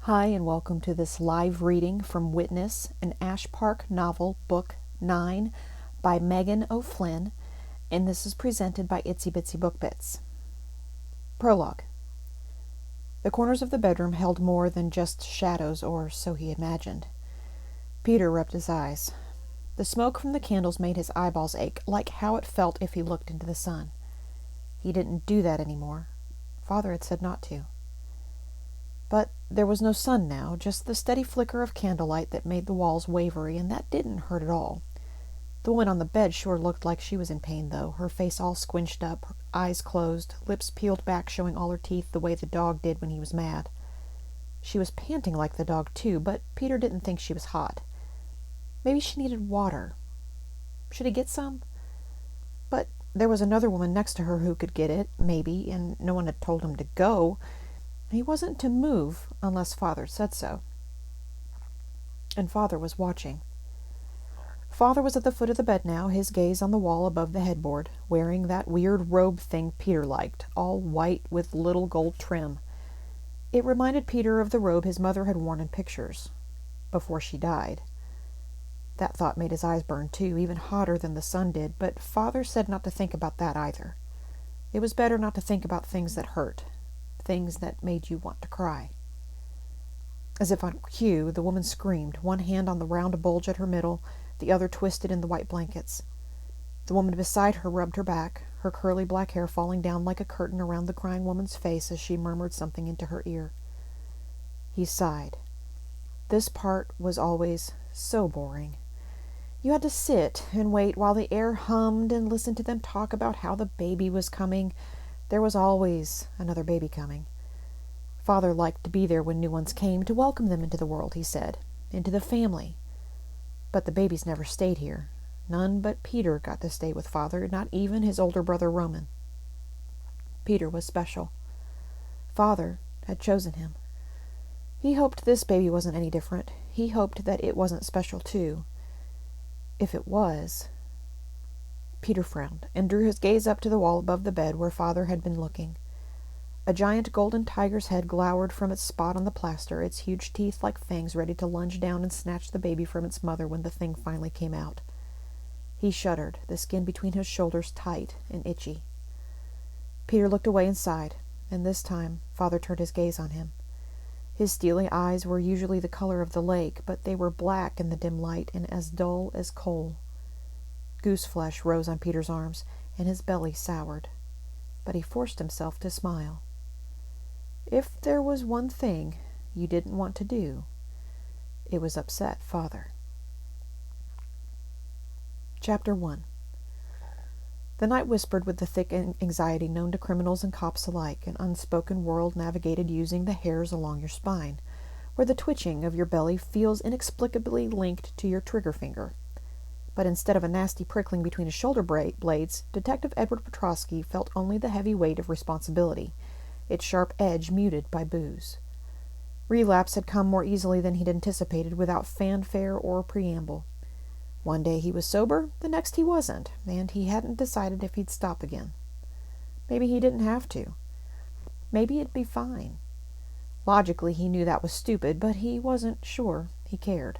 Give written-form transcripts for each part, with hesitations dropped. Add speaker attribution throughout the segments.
Speaker 1: Hi, and welcome to this live reading from Witness, an Ash Park novel, Book 9, by Meghan O'Flynn, and this is presented by Itsy Bitsy Book Bits. Prologue. The corners of the bedroom held more than just shadows, or so he imagined. Peter rubbed his eyes. The smoke from the candles made his eyeballs ache, like how it felt if he looked into the sun. He didn't do that anymore. Father had said not to. But there was no sun now, just the steady flicker of candlelight that made the walls wavery, and that didn't hurt at all. The woman on the bed sure looked like she was in pain, though, her face all squinched up, her eyes closed, lips peeled back showing all her teeth the way the dog did when he was mad. She was panting like the dog, too, but Peter didn't think she was hot. Maybe she needed water. Should he get some? But there was another woman next to her who could get it, maybe, and no one had told him to go. He wasn't to move unless Father said so. And Father was watching. Father was at the foot of the bed now, his gaze on the wall above the headboard, wearing that weird robe thing Peter liked, all white with little gold trim. It reminded Peter of the robe his mother had worn in pictures, before she died. That thought made his eyes burn too, even hotter than the sun did, but Father said not to think about that either. It was better not to think about things that hurt. Things that made you want to cry. As if on cue, the woman screamed, one hand on the round bulge at her middle, the other twisted in the white blankets. The woman beside her rubbed her back, her curly black hair falling down like a curtain around the crying woman's face as she murmured something into her ear. He sighed. This part was always so boring. You had to sit and wait while the air hummed and listen to them talk about how the baby was coming. There was always another baby coming. Father liked to be there when new ones came, to welcome them into the world, he said, into the family. But the babies never stayed here. None but Peter got to stay with Father, not even his older brother Roman. Peter was special. Father had chosen him. He hoped this baby wasn't any different. He hoped that it wasn't special too. If it was... Peter frowned and drew his gaze up to the wall above the bed where Father had been looking. A giant golden tiger's head glowered from its spot on the plaster, its huge teeth like fangs ready to lunge down and snatch the baby from its mother when the thing finally came out. He shuddered, the skin between his shoulders tight and itchy. Peter looked away and sighed, and this time Father turned his gaze on him. His steely eyes were usually the color of the lake, but they were black in the dim light and as dull as coal. Goose flesh rose on Peter's arms, and his belly soured. But he forced himself to smile. If there was one thing you didn't want to do, it was upset Father. Chapter 1. The night whispered with the thick anxiety known to criminals and cops alike, an unspoken world navigated using the hairs along your spine, where the twitching of your belly feels inexplicably linked to your trigger finger. But instead of a nasty prickling between his shoulder blades, Detective Edward Petrosky felt only the heavy weight of responsibility, its sharp edge muted by booze. Relapse had come more easily than he'd anticipated, without fanfare or preamble. One day he was sober, the next he wasn't, and he hadn't decided if he'd stop again. Maybe he didn't have to. Maybe it'd be fine. Logically, he knew that was stupid, but he wasn't sure he cared.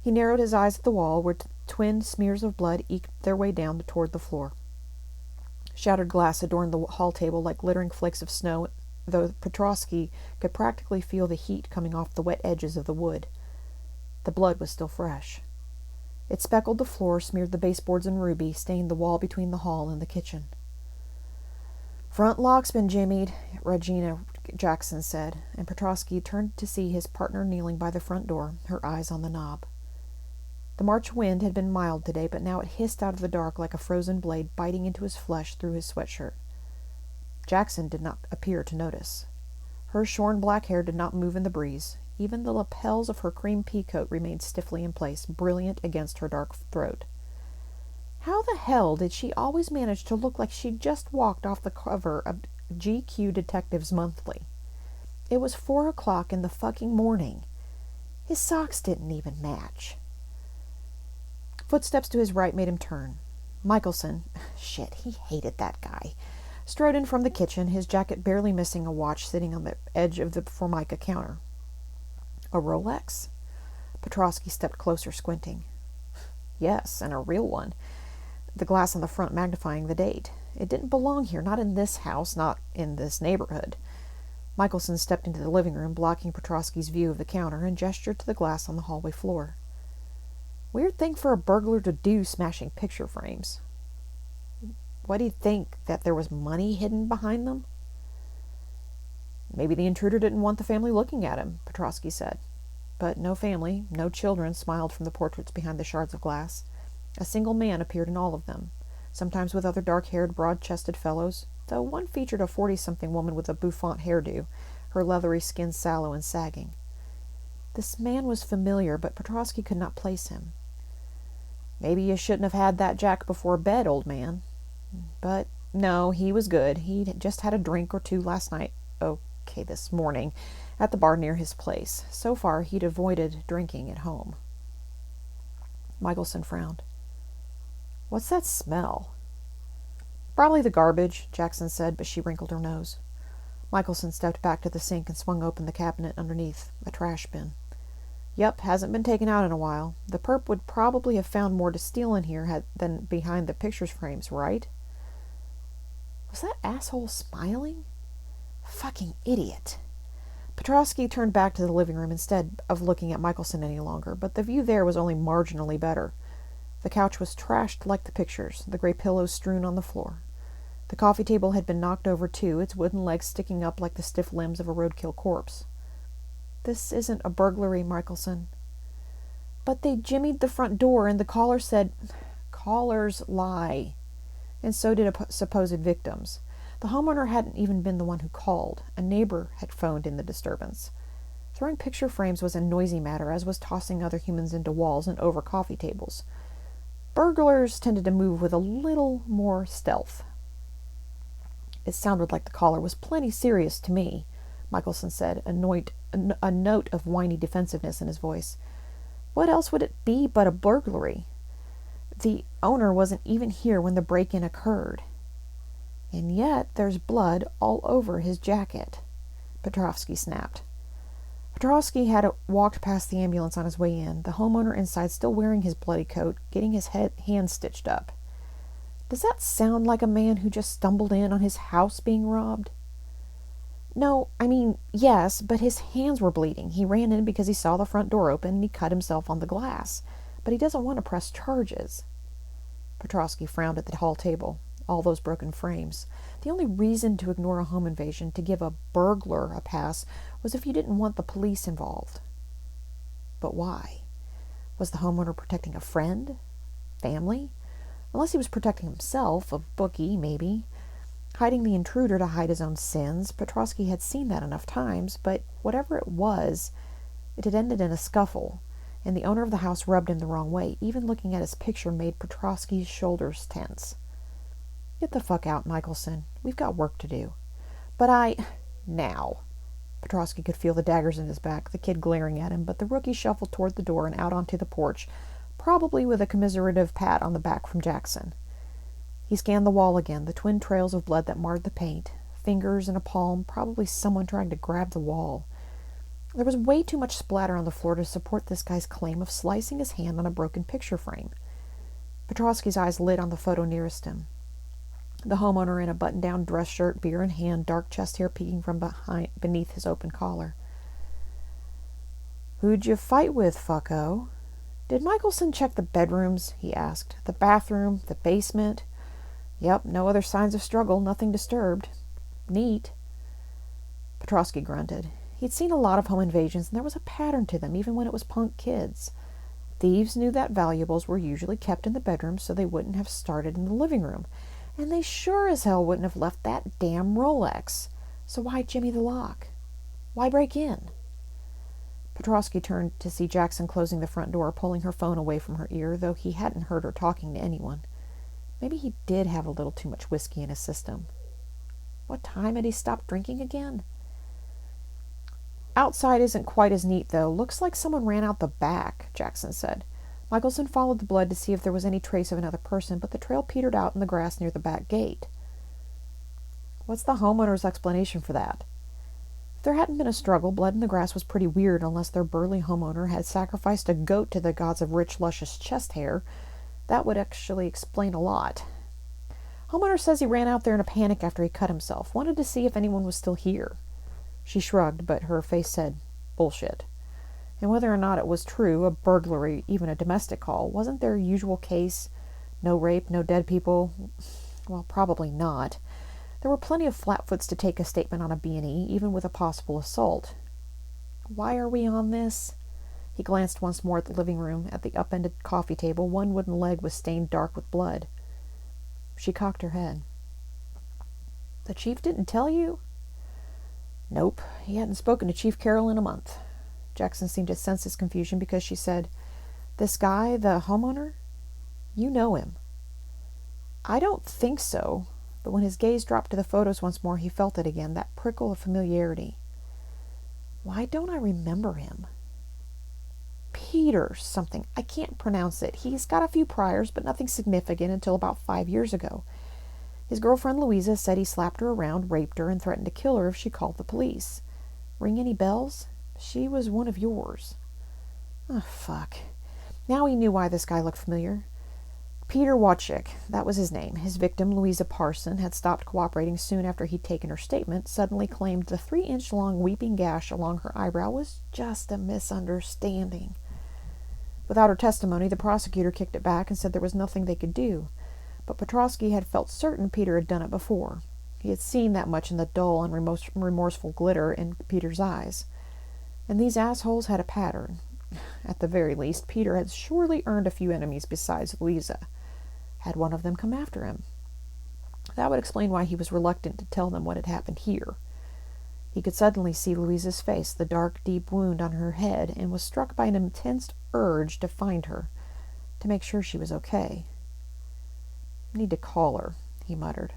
Speaker 1: He narrowed his eyes at the wall, where twin smears of blood eked their way down toward the floor. Shattered glass adorned the hall table like glittering flakes of snow, though Petrosky could practically feel the heat coming off the wet edges of the wood. The blood was still fresh. It speckled the floor, smeared the baseboards in ruby, stained the wall between the hall and the kitchen. "Front lock's been jimmied," Regina Jackson said, and Petrosky turned to see his partner kneeling by the front door, her eyes on the knob. The March wind had been mild today, but now it hissed out of the dark like a frozen blade biting into his flesh through his sweatshirt. Jackson did not appear to notice. Her shorn black hair did not move in the breeze. Even the lapels of her cream peacoat remained stiffly in place, brilliant against her dark throat. How the hell did she always manage to look like she'd just walked off the cover of GQ Detectives Monthly? It was 4 o'clock in the fucking morning. His socks didn't even match. Footsteps to his right made him turn. Michelson, shit, he hated that guy, strode in from the kitchen, his jacket barely missing a watch sitting on the edge of the Formica counter. A Rolex? Petrosky stepped closer, squinting. Yes, and a real one. The glass on the front magnifying the date. It didn't belong here, not in this house, not in this neighborhood. Michelson stepped into the living room, blocking Petrosky's view of the counter, and gestured to the glass on the hallway floor. Weird thing for a burglar to do, smashing picture frames. What do you think, that there was money hidden behind them? Maybe the intruder didn't want the family looking at him, Petrosky said. But no family, no children smiled from the portraits behind the shards of glass. A single man appeared in all of them, sometimes with other dark-haired, broad-chested fellows, though one featured a 40-something woman with a bouffant hairdo, her leathery skin sallow and sagging. This man was familiar, but Petrosky could not place him. Maybe you shouldn't have had that jack before bed, old man. But no, he was good. He'd just had a drink or two last night. Okay, this morning, at the bar near his place. So far, he'd avoided drinking at home. Michelson frowned. What's that smell? Probably the garbage, Jackson said, but she wrinkled her nose. Michelson stepped back to the sink and swung open the cabinet underneath, a trash bin. Yep, hasn't been taken out in a while. The perp would probably have found more to steal in here than behind the pictures frames, right? Was that asshole smiling? Fucking idiot. Petrosky turned back to the living room instead of looking at Michelson any longer, but the view there was only marginally better. The couch was trashed like the pictures, the gray pillows strewn on the floor. The coffee table had been knocked over too, its wooden legs sticking up like the stiff limbs of a roadkill corpse. This isn't a burglary, Michelson. But they jimmied the front door, and the caller said, Callers lie. And so did supposed victims. The homeowner hadn't even been the one who called. A neighbor had phoned in the disturbance. Throwing picture frames was a noisy matter, as was tossing other humans into walls and over coffee tables. Burglars tended to move with a little more stealth. It sounded like the caller was plenty serious to me, Michelson said, a note of whiny defensiveness in his voice. What else would it be but a burglary? The owner wasn't even here when the break-in occurred. And yet there's blood all over his jacket, Petrosky snapped. Petrosky had walked past the ambulance on his way in, the homeowner inside still wearing his bloody coat, getting his hand stitched up. Does that sound like a man who just stumbled in on his house being robbed? No, I mean, yes, but his hands were bleeding. He ran in because he saw the front door open and he cut himself on the glass. But he doesn't want to press charges. Petrosky frowned at the hall table. All those broken frames. The only reason to ignore a home invasion, to give a burglar a pass, was if you didn't want the police involved. But why? Was the homeowner protecting a friend? Family? Unless he was protecting himself, a bookie, maybe. Hiding the intruder to hide his own sins. Petrosky had seen that enough times, but whatever it was, it had ended in a scuffle, and the owner of the house rubbed him the wrong way. Even looking at his picture made Petrosky's shoulders tense. Get the fuck out, Michelson. We've got work to do. But Now. Petrosky could feel the daggers in his back, the kid glaring at him, but the rookie shuffled toward the door and out onto the porch, probably with a commiserative pat on the back from Jackson. He scanned the wall again, the twin trails of blood that marred the paint, fingers and a palm, probably someone trying to grab the wall. There was way too much splatter on the floor to support this guy's claim of slicing his hand on a broken picture frame. Petrosky's eyes lit on the photo nearest him. The homeowner in a button-down dress shirt, beer in hand, dark chest hair peeking from beneath his open collar. Who'd you fight with, fucko? Did Michelson check the bedrooms? He asked. The bathroom? The basement? Yep, no other signs of struggle, nothing disturbed. Neat. Petrosky grunted. He'd seen a lot of home invasions, and there was a pattern to them, even when it was punk kids. Thieves knew that valuables were usually kept in the bedroom, so they wouldn't have started in the living room. And they sure as hell wouldn't have left that damn Rolex. So why jimmy the lock? Why break in? Petrosky turned to see Jackson closing the front door, pulling her phone away from her ear, though he hadn't heard her talking to anyone. Maybe he did have a little too much whiskey in his system. What time had he stopped drinking again? Outside isn't quite as neat, though. Looks like someone ran out the back, Jackson said. Michelson followed the blood to see if there was any trace of another person, but the trail petered out in the grass near the back gate. What's the homeowner's explanation for that? If there hadn't been a struggle, blood in the grass was pretty weird unless their burly homeowner had sacrificed a goat to the gods of rich, luscious chest hair. That would actually explain a lot. Homeowner says he ran out there in a panic after he cut himself. Wanted to see if anyone was still here. She shrugged, but her face said, bullshit. And whether or not it was true, a burglary, even a domestic call, wasn't their usual case? No rape, no dead people? Well, probably not. There were plenty of flatfoots to take a statement on a B&E, even with a possible assault. Why are we on this? He glanced once more at the living room, at the upended coffee table. One wooden leg was stained dark with blood. She cocked her head. The chief didn't tell you? Nope. He hadn't spoken to Chief Carroll in a month. Jackson seemed to sense his confusion because she said, This guy, the homeowner? You know him. I don't think so. But when his gaze dropped to the photos once more, he felt it again, that prickle of familiarity. Why don't I remember him? Peter something. I can't pronounce it. He's got a few priors, but nothing significant until about 5 years ago. His girlfriend Louisa said he slapped her around, raped her, and threatened to kill her if she called the police. Ring any bells? She was one of yours. Oh, fuck. Now he knew why this guy looked familiar. Peter Wojcik, that was his name. His victim, Louisa Parson, had stopped cooperating soon after he'd taken her statement, suddenly claimed the 3-inch-long weeping gash along her eyebrow was just a misunderstanding. Without her testimony, the prosecutor kicked it back and said there was nothing they could do. But Petrosky had felt certain Peter had done it before. He had seen that much in the dull and remorseful glitter in Peter's eyes. And these assholes had a pattern. At the very least, Peter had surely earned a few enemies besides Louisa. Had one of them come after him? That would explain why he was reluctant to tell them what had happened here. He could suddenly see Louisa's face, the dark, deep wound on her head, and was struck by an intense urge to find her, to make sure she was okay. Need to call her, he muttered.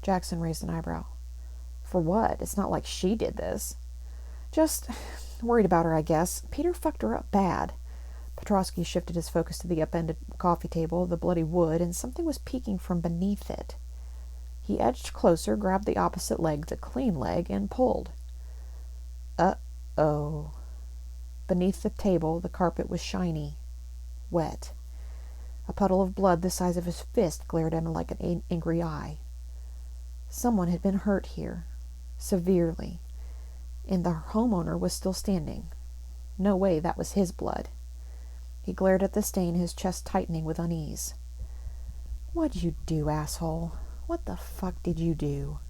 Speaker 1: Jackson raised an eyebrow. For what? It's not like she did this. Just worried about her, I guess. Peter fucked her up bad. Petrosky shifted his focus to the upended coffee table, the bloody wood, and something was peeking from beneath it. He edged closer, grabbed the opposite leg, the clean leg, and pulled. Uh-oh. Beneath the table, the carpet was shiny, wet. A puddle of blood the size of his fist glared at him like an angry eye. Someone had been hurt here, severely, and the homeowner was still standing. No way that was his blood. He glared at the stain, his chest tightening with unease. What'd you do, asshole? What the fuck did you do?